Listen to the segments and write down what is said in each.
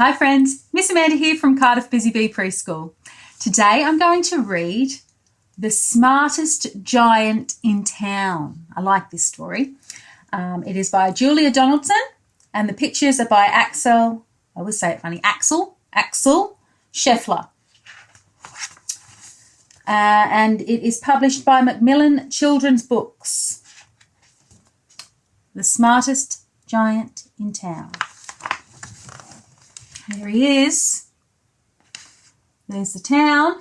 Hi friends, Miss Amanda here from Cardiff Busy Bee Preschool. Today I'm going to read The Smartest Giant in Town. I like this story. It is by Julia Donaldson and the pictures are by Axel, I always say it funny, Axel Scheffler. And it is published by MacMillan Children's Books. The Smartest Giant in Town. There he is. There's the town.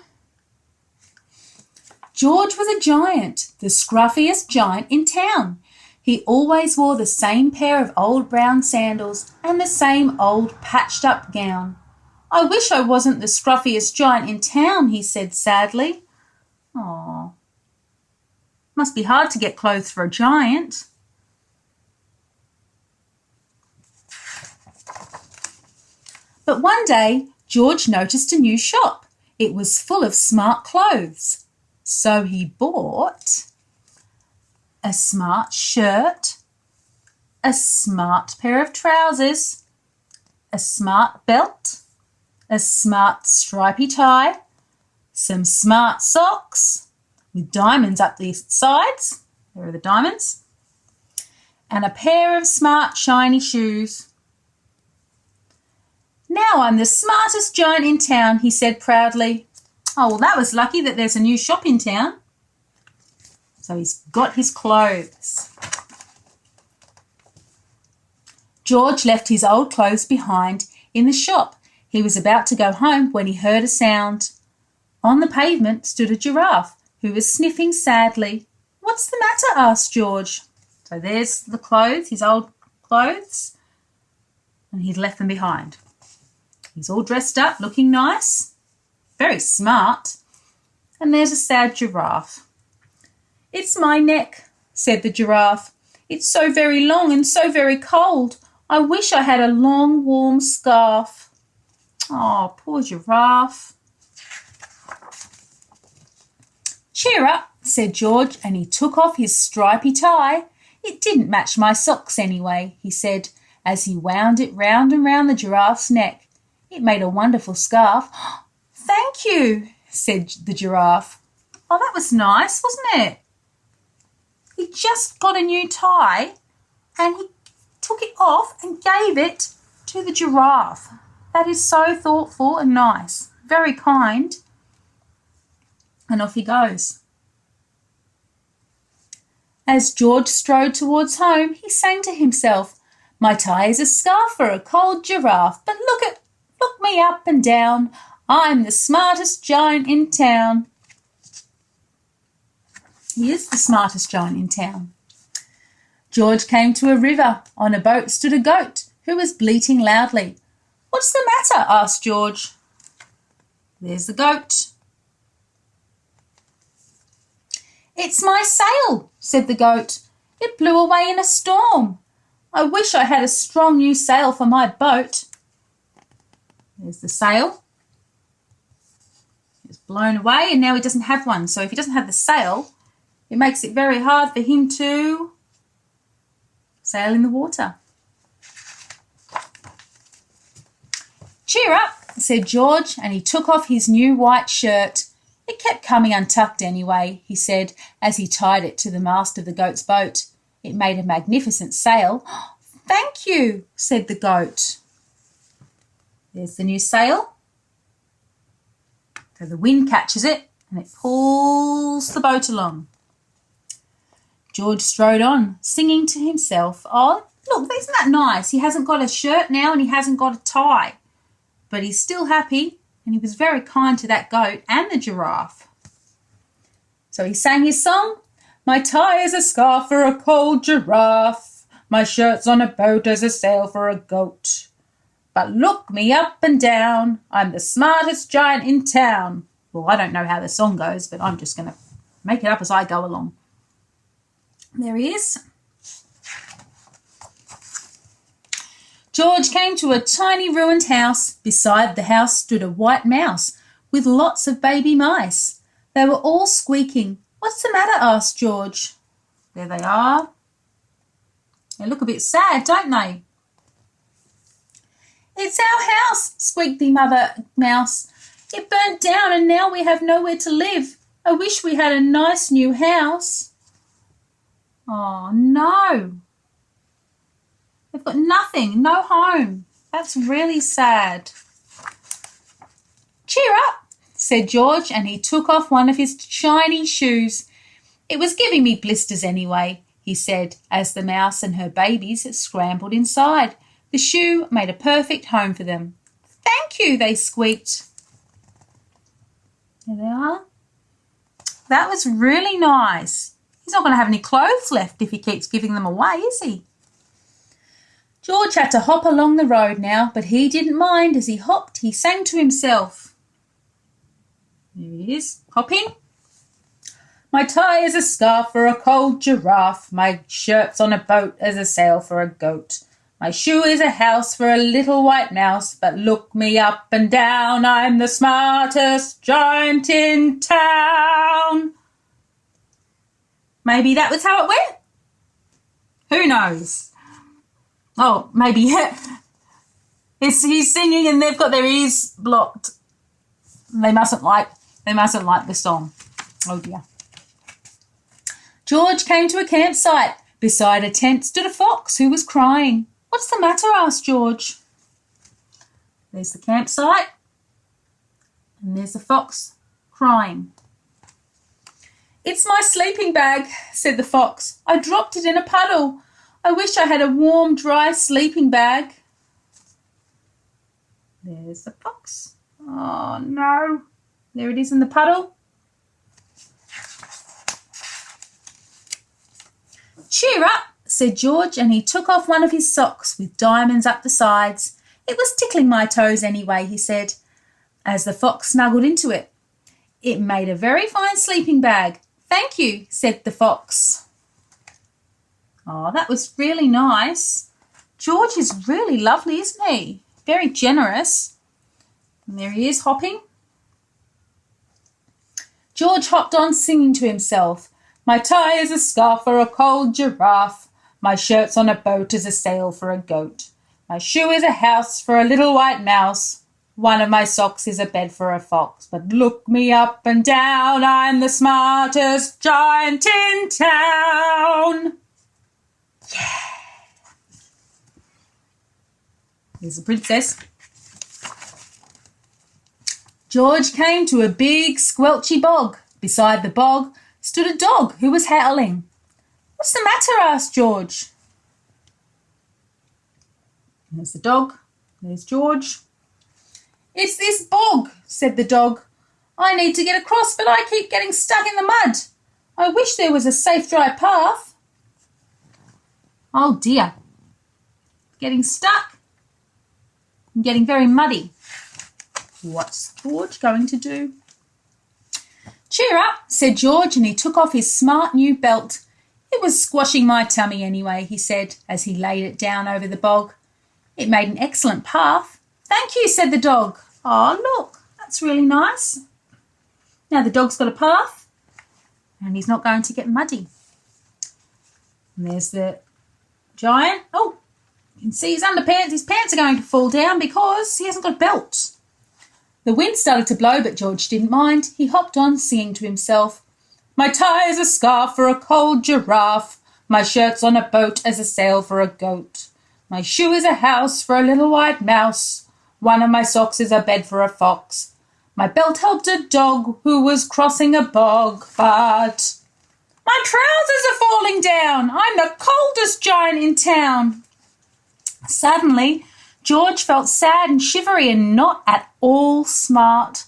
George was a giant, the scruffiest giant in town. He always wore the same pair of old brown sandals and the same old patched-up gown. I wish I wasn't the scruffiest giant in town, he said sadly. Oh, must be hard to get clothes for a giant. But one day, George noticed a new shop. It was full of smart clothes. So he bought a smart shirt, a smart pair of trousers, a smart belt, a smart stripy tie, some smart socks with diamonds up the sides. There are the diamonds. And a pair of smart shiny shoes. Now I'm the smartest giant in town, he said proudly. Oh, well, that was lucky that there's a new shop in town. So he's got his clothes. George left his old clothes behind in the shop. He was about to go home when he heard a sound. On the pavement stood a giraffe who was sniffing sadly. What's the matter? Asked George. So there's the clothes, his old clothes, and he'd left them behind. He's all dressed up, looking nice, very smart. And there's a sad giraffe. It's my neck, said the giraffe. It's so very long and so very cold. I wish I had a long, warm scarf. Oh, poor giraffe. Cheer up, said George, and he took off his stripy tie. It didn't match my socks anyway, he said, as he wound it round and round the giraffe's neck. It made a wonderful scarf. Thank you, said the giraffe. Oh, that was nice, wasn't it? He just got a new tie and he took it off and gave it to the giraffe. That is so thoughtful and nice. Very kind. And off he goes. As George strode towards home, he sang to himself, my tie is a scarf for a cold giraffe, but look me up and down. I'm the smartest giant in town. He is the smartest giant in town. George came to a river. On a boat stood a goat who was bleating loudly. What's the matter? Asked George. There's the goat. It's my sail, said the goat. It blew away in a storm. I wish I had a strong new sail for my boat. There's the sail. It's blown away and now he doesn't have one. So if he doesn't have the sail, it makes it very hard for him to sail in the water. Cheer up, said George, and he took off his new white shirt. It kept coming untucked anyway, he said, as he tied it to the mast of the goat's boat. It made a magnificent sail. Thank you, said the goat. There's the new sail. So the wind catches it and it pulls the boat along. George strode on, singing to himself. Oh, look, isn't that nice? He hasn't got a shirt now and he hasn't got a tie. But he's still happy and he was very kind to that goat and the giraffe. So he sang his song. My tie is a scarf for a cold giraffe. My shirt's on a boat as a sail for a goat. But look me up and down. I'm the smartest giant in town. Well, I don't know how the song goes, but I'm just going to make it up as I go along. There he is. George came to a tiny ruined house. Beside the house stood a white mouse with lots of baby mice. They were all squeaking. What's the matter? Asked George. There they are. They look a bit sad, don't they? It's our house, squeaked the mother mouse. It burnt down and now we have nowhere to live. I wish we had a nice new house. Oh, no. They've got nothing, no home. That's really sad. Cheer up, said George, and he took off one of his shiny shoes. It was giving me blisters anyway, he said, as the mouse and her babies scrambled inside. The shoe made a perfect home for them. Thank you, they squeaked. There they are. That was really nice. He's not going to have any clothes left if he keeps giving them away, is he? George had to hop along the road now, but he didn't mind. As he hopped, he sang to himself. There he is, hopping. My tie is a scarf for a cold giraffe. My shirt's on a boat as a sail for a goat. My shoe is a house for a little white mouse. But look me up and down, I'm the smartest giant in town. Maybe that was how it went. Who knows? Oh, maybe he's singing and they've got their ears blocked. They mustn't like the song. Oh dear. George came to a campsite. Beside a tent stood a fox who was crying. What's the matter? Asked George. There's the campsite. And there's the fox crying. It's my sleeping bag, said the fox. I dropped it in a puddle. I wish I had a warm, dry sleeping bag. There's the fox. Oh, no. There it is in the puddle. Cheer up, said George, and he took off one of his socks with diamonds up the sides. It was tickling my toes anyway, he said, as the fox snuggled into it. It made a very fine sleeping bag. Thank you, said the fox. Oh, that was really nice. George is really lovely, isn't he? Very generous. And there he is, hopping. George hopped on, singing to himself. My tie is a scarf for a cold giraffe. My shirt's on a boat as a sail for a goat. My shoe is a house for a little white mouse. One of my socks is a bed for a fox. But look me up and down, I'm the smartest giant in town. Yeah. Here's the princess. George came to a big squelchy bog. Beside the bog stood a dog who was howling. What's the matter? Asked George. There's the dog. There's George. It's this bog, said the dog. I need to get across, but I keep getting stuck in the mud. I wish there was a safe, dry path. Oh dear. Getting stuck and getting very muddy. What's George going to do? Cheer up, said George, and he took off his smart new belt. It was squashing my tummy anyway, he said, as he laid it down over the bog. It made an excellent path. Thank you, said the dog. Oh, look, that's really nice. Now the dog's got a path and he's not going to get muddy. And there's the giant. Oh, you can see his underpants. His pants are going to fall down because he hasn't got a belt. The wind started to blow, but George didn't mind. He hopped on, singing to himself. My tie is a scarf for a cold giraffe. My shirt's on a boat as a sail for a goat. My shoe is a house for a little white mouse. One of my socks is a bed for a fox. My belt helped a dog who was crossing a bog, but my trousers are falling down. I'm the coldest giant in town. Suddenly, George felt sad and shivery and not at all smart.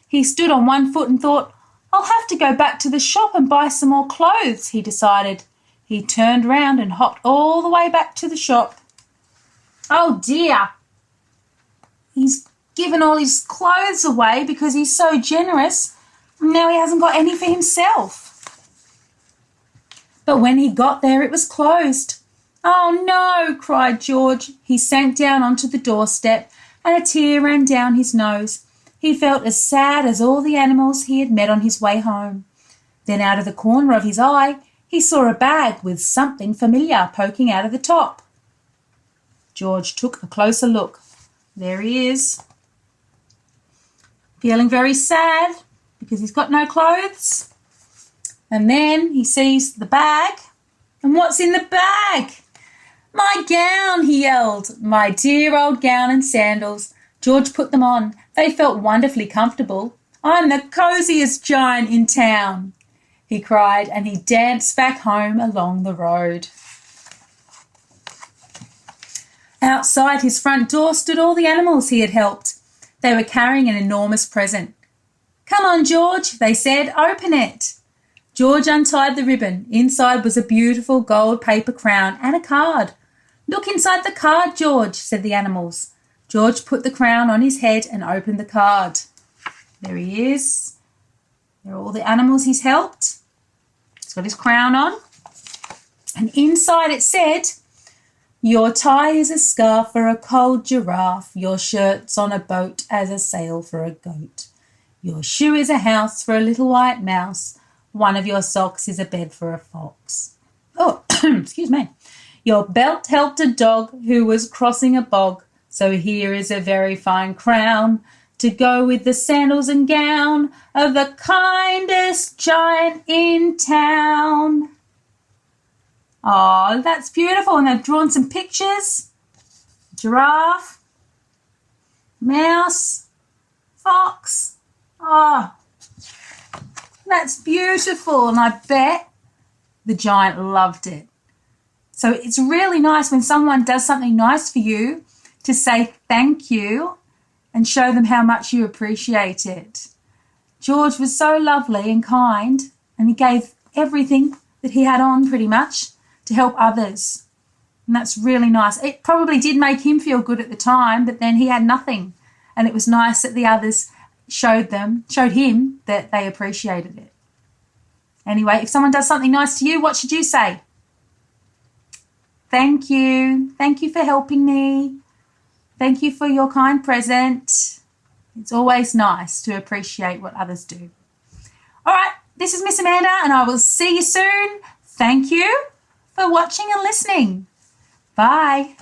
He stood on one foot and thought, I'll have to go back to the shop and buy some more clothes, he decided. He turned round and hopped all the way back to the shop. Oh dear. He's given all his clothes away because he's so generous, and now he hasn't got any for himself. But when he got there, it was closed. Oh no, cried George. He sank down onto the doorstep and a tear ran down his nose. He felt as sad as all the animals he had met on his way home. Then out of the corner of his eye, he saw a bag with something familiar poking out of the top. George took a closer look. There he is. Feeling very sad because he's got no clothes. And then he sees the bag. And what's in the bag? My gown, he yelled. My dear old gown and sandals. George put them on. They felt wonderfully comfortable. I'm the cosiest giant in town, he cried, and he danced back home along the road. Outside his front door stood all the animals he had helped. They were carrying an enormous present. Come on, George, they said, open it. George untied the ribbon. Inside was a beautiful gold paper crown and a card. Look inside the card, George, said the animals. George put the crown on his head and opened the card. There he is. There are all the animals he's helped. He's got his crown on. And inside it said, your tie is a scarf for a cold giraffe. Your shirt's on a boat as a sail for a goat. Your shoe is a house for a little white mouse. One of your socks is a bed for a fox. Oh, excuse me. Your belt helped a dog who was crossing a bog. So here is a very fine crown to go with the sandals and gown of the kindest giant in town. Oh, that's beautiful. And they've drawn some pictures. Giraffe, mouse, fox. Oh, that's beautiful. And I bet the giant loved it. So it's really nice when someone does something nice for you to say thank you and show them how much you appreciate it. George was so lovely and kind, and he gave everything that he had on pretty much to help others. And that's really nice. It probably did make him feel good at the time, but then he had nothing. And it was nice that the others showed him that they appreciated it. Anyway, if someone does something nice to you, what should you say? Thank you. Thank you for helping me. Thank you for your kind present. It's always nice to appreciate what others do. All right, this is Miss Amanda, and I will see you soon. Thank you for watching and listening. Bye.